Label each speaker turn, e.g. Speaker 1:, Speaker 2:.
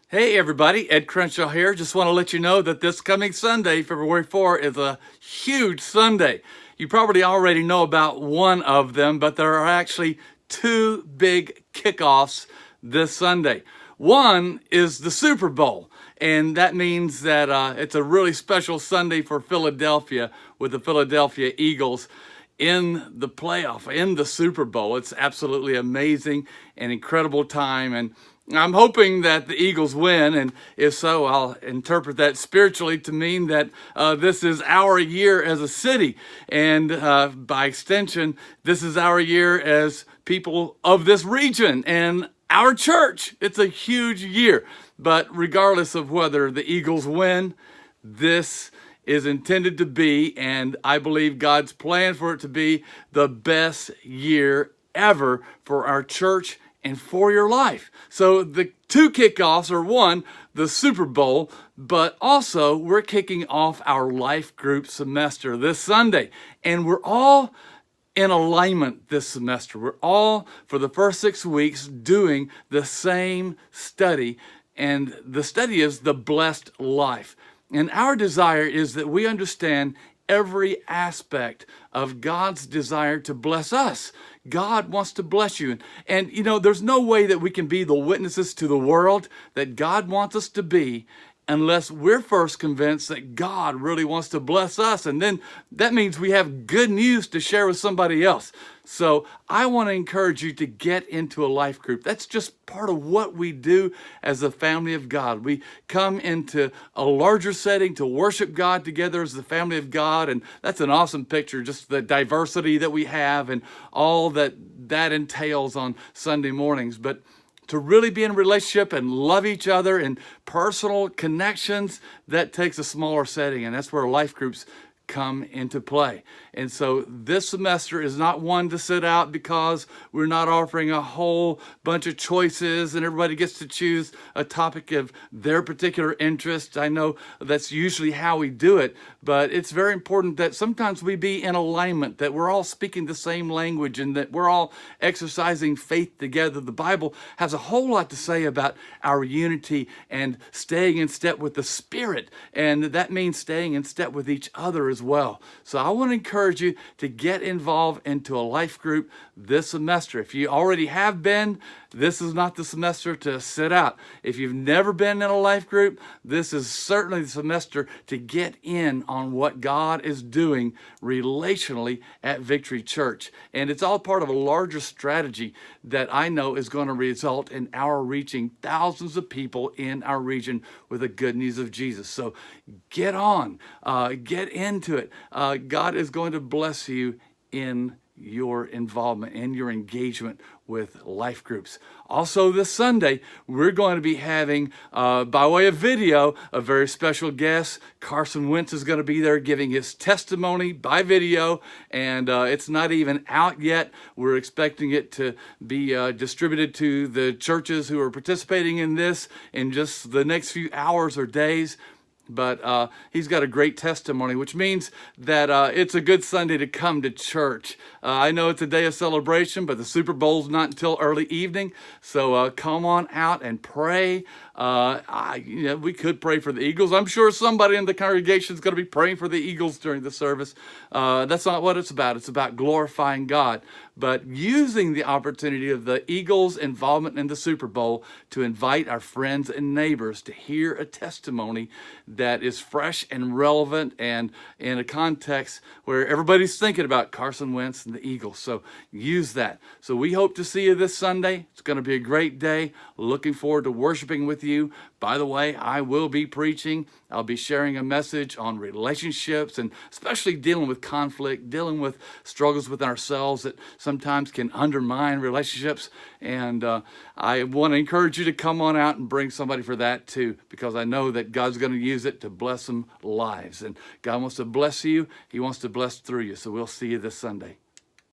Speaker 1: Hey everybody, Ed Crenshaw here. Just want to let you know that this coming Sunday, February 4th, is a huge Sunday. You probably already know about one of them, but there are actually two big kickoffs this Sunday. One is the Super Bowl, and that means that it's a really special Sunday for Philadelphia with the Philadelphia Eagles in the playoff, in the Super Bowl. It's absolutely amazing and incredible time, and I'm hoping that the Eagles win, and if so, I'll interpret that spiritually to mean that this is our year as a city, and by extension, this is our year as people of this region and our church. It's a huge year, but regardless of whether the Eagles win, this is intended to be, and I believe God's plan for it to be, the best year ever for our church and for your life. So the two kickoffs are, one, the Super Bowl, but also we're kicking off our life group semester this Sunday. And we're all in alignment this semester. We're all, for the first 6 weeks, doing the same study. And the study is the blessed life. And our desire is that we understand every aspect of God's desire to bless us. God wants to bless you. And you know, there's no way that we can be the witnesses to the world that God wants us to be unless we're first convinced that God really wants to bless us. And then that means we have good news to share with somebody else. So I want to encourage you to get into a life group. That's just part of what we do as a family of God. We come into a larger setting to worship God together as the family of God. And that's an awesome picture, just the diversity that we have and all that entails on Sunday mornings. But to really be in a relationship and love each other and personal connections, that takes a smaller setting, and that's where life groups come into play. And so this semester is not one to sit out because we're not offering a whole bunch of choices and everybody gets to choose a topic of their particular interest. I know that's usually how we do it, but it's very important that sometimes we be in alignment, that we're all speaking the same language and that we're all exercising faith together. The Bible has a whole lot to say about our unity and staying in step with the Spirit, and that means staying in step with each other as well. So I want to encourage you to get involved into a life group this semester. If you already have been, this is not the semester to sit out. If you've never been in a life group, this is certainly the semester to get in on what God is doing relationally at Victory Church. And it's all part of a larger strategy that I know is going to result in our reaching thousands of people in our region with the good news of Jesus. So get on, get into it. God is going to bless you in your involvement and your engagement with life groups. Also this Sunday, we're going to be having, by way of video, a very special guest. Carson Wentz is going to be there giving his testimony by video, and it's not even out yet. We're expecting it to be distributed to the churches who are participating in this in just the next few hours or days. But he's got a great testimony, which means that it's a good Sunday to come to church. I know it's a day of celebration, but the Super Bowl's not until early evening. So come on out and pray. We could pray for the Eagles. I'm sure somebody in the congregation is going to be praying for the Eagles during the service. That's not what it's about. It's about glorifying God, but using the opportunity of the Eagles' involvement in the Super Bowl to invite our friends and neighbors to hear a testimony that is fresh and relevant and in a context where everybody's thinking about Carson Wentz and the Eagles. So use that. So we hope to see you this Sunday. It's going to be a great day. Looking forward to worshiping with you. By the way, I will be preaching. I'll be sharing a message on relationships and especially dealing with conflict, dealing with struggles with ourselves that sometimes can undermine relationships. And I want to encourage you to come on out and bring somebody for that too, because I know that God's going to use it to bless some lives. And God wants to bless you. He wants to bless through you. So we'll see you this Sunday.